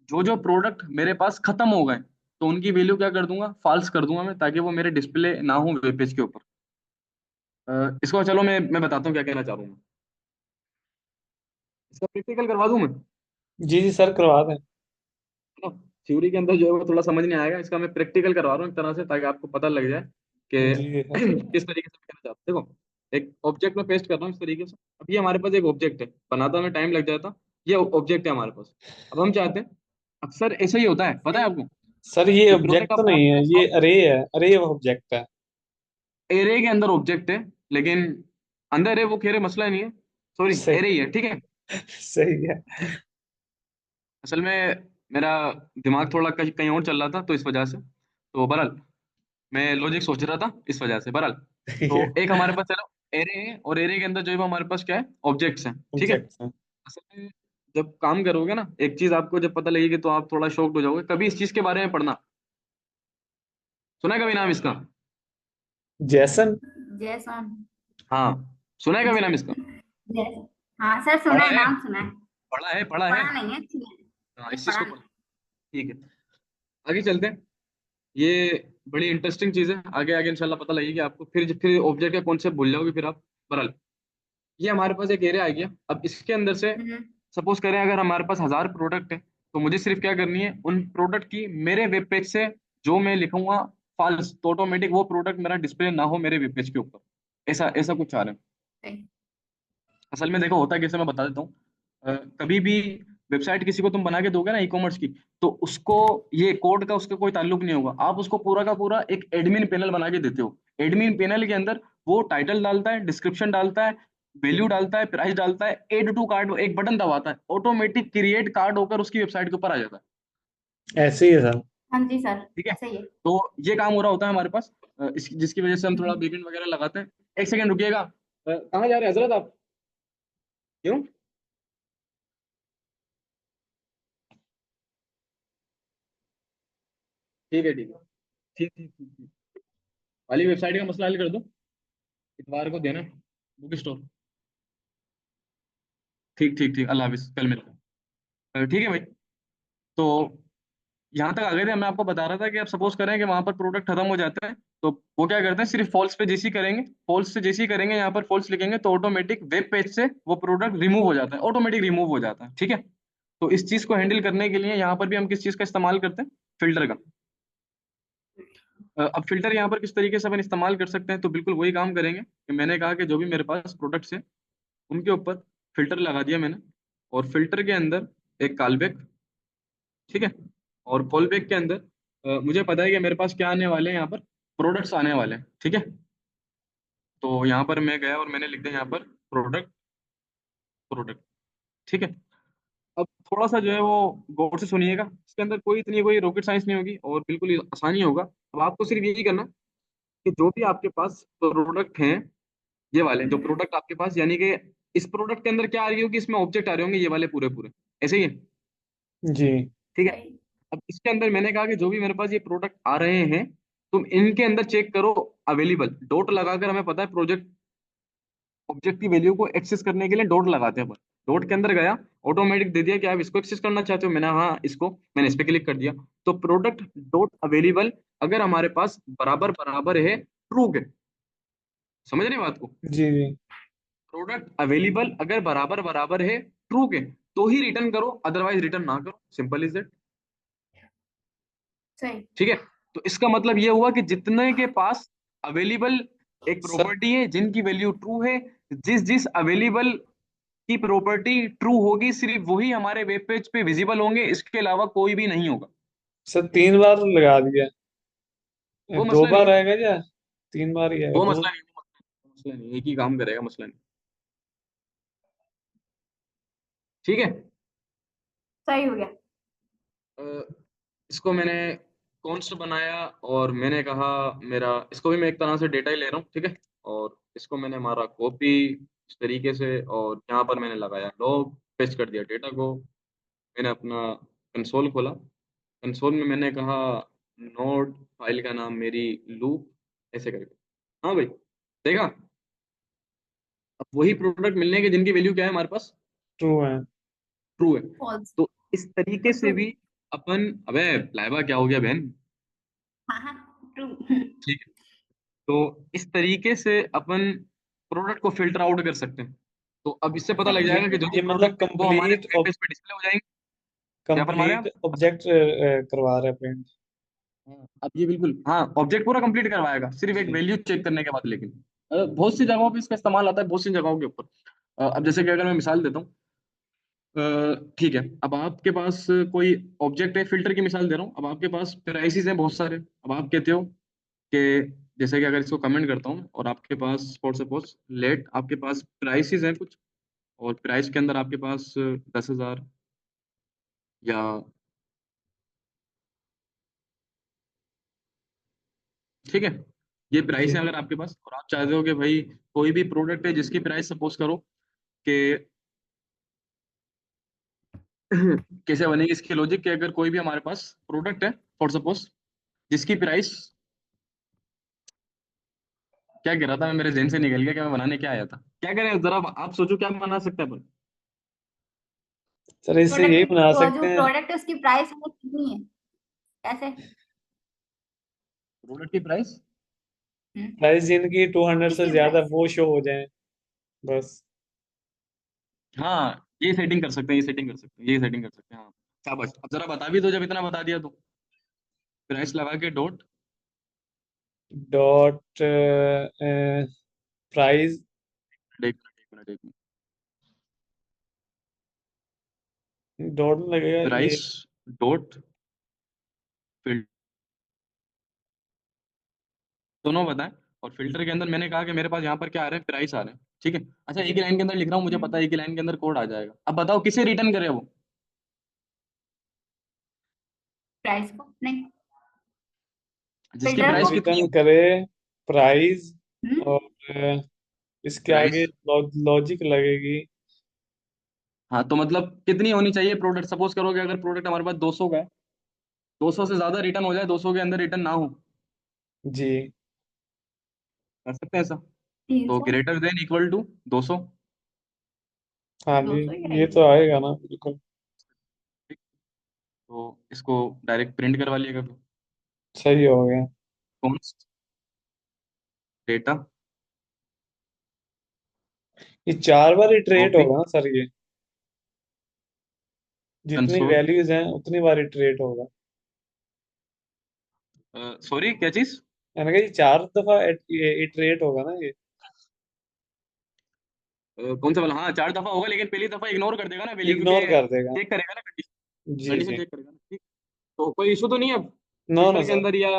जो जो प्रोडक्ट मेरे पास खत्म हो गए, तो उनकी वैल्यू क्या कर दूंगा, फॉल्स कर दूंगा मैं, ताकि वो मेरे डिस्प्ले ना हो वेब पेज के ऊपर। इसको चलो मैं बताता हूँ क्या कहना चाह रहा हूँ मैं। इसका प्रैक्टिकल करवा दूं मैं, है जी जी सर, करवा दें। ना। थ्योरी के अंदर जो है वो थोड़ा समझ नहीं आएगा, इसका मैं प्रैक्टिकल करवा रहा हूँ एक तरह से, ताकि आपको पता लग जाए कि जी जी सर। किस तरीके से कहना चाहते हो। देखो, एक ऑब्जेक्ट में पेस्ट कर रहा हूँ इस तरीके से। अब ये हमारे पास एक ऑब्जेक्ट है, बनाता में टाइम लग जाता, ये ऑब्जेक्ट है हमारे पास। अब हम चाहते हैं, अक्सर ऐसा ही होता है, पता है सही। आपको, सर ये कि ऑब्जेक्ट प्रोडक्ट तो आप नहीं बनाते है, हैं, ये अरे है, अरे ऑब्जेक्ट है। एरे के अंदर ऑब्जेक्ट है, लेकिन अंदर है वो खेरे मसला नहीं है, सॉरी सही। एरे ही है, ठीक है। सही है। असल में मेरा दिमाग थोड़ा कहीं कहीं और चल रहा था, तो इस वजह से, तो बहरहाल मैं लॉजिक सोच रहा था इस वजह से, बहरहाल। सही तो है। एक हमारे पास चलो एरे है, और एरे के अंदर जो है वो हमारे पास क्या है, ऑब्जेक्ट्स हैं, ठीक है। ऑब्जेक्ट है। असल में जब काम करोगे ना, एक चीज आपको जब पता लगेगी तो आप थोड़ा शॉक्ड हो जाओगे। कभी इस चीज के बारे में पढ़ना, सुना है कभी नाम इसका? जैसन। जैसन। हाँ, सुना है कभी नाम इसका? जैसन। हाँ सर, सुना पढ़ा है, है, नाम सुना है। पढ़ा है। पढ़ा नहीं है, सुना है। हाँ, नहीं, इस चीज पढ़ा को नहीं। पढ़ा। ठीक है, आगे चलते हैं। ये बड़ी इंटरेस्टिंग चीज है, आगे आगे इंशाल्लाह पता लगेगी आपको, फिर ऑब्जेक्ट का कॉन्सेप्ट भूल जाओगे फिर आप। बहरहाल ये हमारे पास एक एरिया आ गया। अब इसके अंदर से हम्म, सपोज करें अगर हमारे पास 1,000 प्रोडक्ट है, तो मुझे सिर्फ क्या करनी है, उन प्रोडक्ट की मेरे वेब पेज से जो मैं लिखूंगा फॉल्स, तो ऑटोमेटिक वो प्रोडक्ट मेरा डिस्प्ले ना हो मेरे वेब पेज के ऊपर। ऐसा ऐसा कुछ चाह रहा है। सही। असल में देखो होता कैसे, मैं बता देता हूँ। कभी भी वेबसाइट किसी को तुम बना के दोगे ना, ई कॉमर्स की, तो उसको ये कोड का उसका कोई ताल्लुक नहीं होगा। आप उसको पूरा का पूरा एक एडमिन पैनल बना के देते हो। एडमिन पैनल के अंदर वो टाइटल डालता है, डिस्क्रिप्शन डालता है, वैल्यू डालता है, प्राइस डालता है, एड टू कार्ड एक बटन दबाता है, ऑटोमेटिक क्रिएट कार्ड होकर उसकी वेबसाइट के ऊपर आ जाता है। ऐसे ही है सर। हाँ जी सर, ठीक है। ऐसा ही है। तो ये काम हो रहा होता है हमारे पास, जिसकी वजह से हम थोड़ा हम्म, बैकएंड वगैरह लगाते हैं। एक सेकंड रुकिएगा, कहाँ जा रहे हैं हजरत आप? क्यों? ठीक है, ठीक है, ठीक ठीक ठीक ठीक। वाली वेबसाइट का मसला हल कर दो, इतवार को देना, बुक स्टोर। ठीक ठीक ठीक, अल्लाह हाफिज, कल मिलते हैं। ठीक है भाई। तो यहाँ तक आ गए थे, मैं आपको बता रहा था कि आप सपोज करें कि वहां पर प्रोडक्ट खत्म हो जाता है, तो वो क्या करते हैं, सिर्फ फॉल्स पे जैसी करेंगे, फॉल्स से जैसी करेंगे, यहाँ पर फॉल्स लिखेंगे, तो ऑटोमेटिक वेब पेज से वो प्रोडक्ट रिमूव हो जाता है, ऑटोमेटिक रिमूव हो जाता है, ठीक है। तो इस चीज को हैंडल करने के लिए यहाँ पर भी हम किस चीज का इस्तेमाल करते हैं, फिल्टर का। अब फिल्टर यहाँ पर किस तरीके से अपन इस्तेमाल कर सकते हैं, तो बिल्कुल वही काम करेंगे कि मैंने कहा कि जो भी मेरे पास प्रोडक्ट्स हैं उनके ऊपर फिल्टर लगा दिया मैंने। और फिल्टर के अंदर एक कॉलबैक, ठीक है। और कॉलबैक के अंदर मुझे पता है कि मेरे पास क्या आने वाले हैं, यहाँ पर प्रोडक्ट्स आने वाले हैं, ठीक है। तो यहाँ पर मैं गया और मैंने लिख दिया यहाँ पर प्रोडक्ट, प्रोडक्ट, ठीक है। अब थोड़ा सा जो है वो गौर से सुनिएगा, इसके अंदर कोई रॉकेट साइंस नहीं होगी, और बिल्कुल ही आसानी होगा। अब आपको सिर्फ यही करना है कि जो भी आपके पास प्रोडक्ट हैं, ये वाले जो हम्म, प्रोडक्ट आपके पास, यानी कि इस प्रोडक्ट के अंदर क्या आ रही होगी, इसमें ऑब्जेक्ट आ रहे होंगे ये वाले पूरे पूरे, ऐसे ही है, जी। ठीक है। सही। अब इसके अंदर मैंने कहा कि जो भी मेरे पास ये प्रोडक्ट आ रहे हैं, तुम इनके अंदर चेक करो अवेलेबल, डॉट लगाकर, हमें पता है प्रोजेक्ट ऑब्जेक्ट की वैल्यू को एक्सेस करने के लिए डॉट लगाते हैं अपन। डॉट के अंदर गया, ऑटोमेटिक दे दिया कि आप इसको एक्सेस करना चाहते हो, मैंने हाँ इसको, मैंने इस पे क्लिक कर दिया। तो प्रोडक्ट डॉट अवेलेबल अगर हमारे पास बराबर बराबर है ट्रू के, समझ रहे हैं बात को? जी जी। प्रोडक्ट अवेलेबल अगर बराबर बराबर है ट्रू के, तो ही रिटर्न करो, अदरवाइज रिटर्न ना करो, सिंपल इज दैट। सही। ठीक है, तो इसका मतलब ये हुआ कि जितने के पास अवेलेबल एक सर प्रॉपर्टी है जिनकी वैल्यू ट्रू है, जिस जिस अवेलेबल की प्रॉपर्टी ट्रू होगी सिर्फ वही हमारे वेब पेज पे विजिबल होंगे, इसके अलावा कोई भी नहीं होगा। सर 3 बार लगा दिया, वो दो मसला नहीं बार है, आएगा या 3 बार ही आएगा? वो दो। मसला नहीं, वो मसला नहीं, एक ही काम करेगा, मसला नहीं। ठीक है। सही हो गया। अ, इसको मैंने कॉन्स्ट बनाया और मैंने कहा मेरा, इसको भी मैं एक तरह से डेटा ही ले रहा हूँ, ठीक है। और इसको मैंने मारा कॉपी इस तरीके से, और यहाँ पर मैंने लगाया लॉग, पेस्ट कर दिया डेटा को। मैंने अपना कंसोल खोला, कंसोल में मैंने कहा नोड, फाइल का नाम मेरी लूप, ऐसे करके। हाँ भाई, देखा? अब वही प्रोडक्ट मिलने के जिनकी वैल्यू क्या है हमारे पास, ट्रू है। ट्रू है। फॉल्स। तो इस तरीके से भी अपन, अबे लाइबा क्या हो गया बहन? हाँ हाँ, ट्रू। ठीक है, तो इस तरीके से अपन प्रोडक्ट को फिल्टर आउट कर सकते हैं। तो अब इससे पता लग सही ये है। जाएगा कि जो जो ये मतलब प्रोडक्ट है वो हमारे कंप्लीट वेब पेज पे डिस्प्ले हो जाएंगे। क्या फरमा रहे हैं कंप्लीट आप? ऑब्जेक्ट करवा रहे हैं प्रिंट। हाँ, अब ये बिल्कुल, हाँ, ऑब्जेक्ट पूरा कंप्लीट करवाएगा सिर्फ एक जी। वैल्यू चेक करने के बाद, लेकिन बहुत सी जगहों पे इसका इस्तेमाल आता है, बहुत सी जगहों के ऊपर। अब जैसे कि अगर मैं मिसाल देता हूँ, ठीक है, अब आपके पास कोई ऑब्जेक्ट है, फिल्टर की मिसाल दे रहा हूँ, अब आपके पास प्राइसेस हैं बहुत सारे। अब आप कहते हो कि जैसे कि अगर इसको कमेंट करता हूँ और आपके पास फॉर सपोज लेट आपके पास प्राइसेस हैं कुछ, और प्राइस के अंदर आपके पास 10,000 या, ठीक है, ये प्राइस जी। है अगर आपके पास, और आप चाहते हो कि भाई कोई भी प्रोडक्ट है जिसकी प्राइस सपोज करो कि कैसे बनेगी इसकी लॉजिक, कि अगर कोई भी हमारे पास प्रोडक्ट है फॉर सपोज जिसकी प्राइस, क्या कह रहा था मैं, मेरे जहन से निकल गया कि मैं बनाने क्या आया था, क्या करें जरा आप सोचो क्या बना सकते हैं अपन। सर इससे प्रोडक्ट यही की, बना वो सकते जो हैं। प्रोडक्ट है उसकी प्राइस वो कितनी है, कैसे? प्रोडक्ट की प्राइस, हम्म, प्राइस जिनकी 200 से किसकी ज्यादा प्राइस? वो शो हो जाए बस। हाँ ये सेटिंग कर सकते हैं, ये सेटिंग कर सकते हैं, ये सेटिंग कर सकते हैं, हाँ। शाबाश, अब जरा बता भी दो, जब इतना बता दिया तो प्राइस लगा के डॉट, डॉट प्राइस। एक मिनट एक मिनट एक मिनट, डॉट में लगेगा ये। प्राइस डॉट फिल्टर, दोनों बताएं। और फिल्टर के अंदर मैंने कहा कि मेरे पास यहाँ पर क्या आ रहे हैं, प्राइस आ रहे हैं, ठीक है। अच्छा, एक ही लाइन के अंदर लिख रहा हूँ, मुझे पता है एक ही लाइन के अंदर कोड आ जाएगा। अब बताओ किसे रिटर्न करे वो, प्राइस को नहीं, जिसकी फिल्टर को। प्राइस कितनी रिटर्न है। करे प्राइस। हम्म, और इसके आगे प्राइस, लॉजिक लगेगी। हाँ, तो मतलब कितनी होनी चाहिए प्रोडक्ट, सपोज करो कि अगर प्रोडक्ट हमारे पास 200 का है, 200 से ज्यादा रिटर्न हो जाए, 200 के अंदर रिटर्न ना हो, जी। कर सकते हैं ऐसा? तीन तो सौ ग्रेटर देन इक्वल टू 200, हाँ दो जी। सौ ही ये आएगी। तो आएगा ना बिल्कुल। ठीक, तो इसको डायरेक्ट प्रिंट करवा लिएगा फिर, सही हो गया। कॉन्स्ट डेटा ये 4 बार इटरेट कॉपी होगा ना सर ये? जितनी कंसोल, वैल्यूज हैं उतनी बार इटरेट होगा। सॉरी क्या चीज? मैंने कहा ये 4 दफा इटरेट होगा ना ये? कौन सा वाला? हाँ 4 दफा होगा, लेकिन पहली दफा इग्नोर कर देगा ना वैल्यू, इग्नोर क्योंकि कर देगा। चेक करेगा ना कंडीशन, जी कंडीशन जी। चेक करेगा ना, ठीक। तो कोई इशू तो नहीं है अब नो नो फिल्टर के सर। अंदर या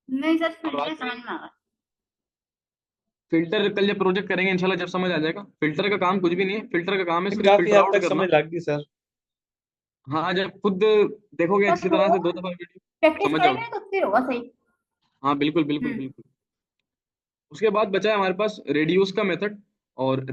नहीं सर, अब फिल्टर रात में समझ में आ रहा फिल्टर कल जब प्रोजेक्ट करेंगे इंशाल्लाह जब समझ आ जाएगा। फिल्टर का काम कुछ भी नहीं है, फिल्टर का काम है सिर्फ काफी फिल्टर हद आउट तक करना। समझ लग गई सर। हाँ, जब खुद देखोगे है। अच्छी तरह से थोड़ा 2 दफा वीडियो, प्रैक्टिस समझ करेंगे जाओगे। ना तो फिर होगा सही। हाँ बिल्कुल बिल्कुल हम्म। बिल्कुल। उसके बाद बचा है हमारे पास रेडियूस का मेथड, और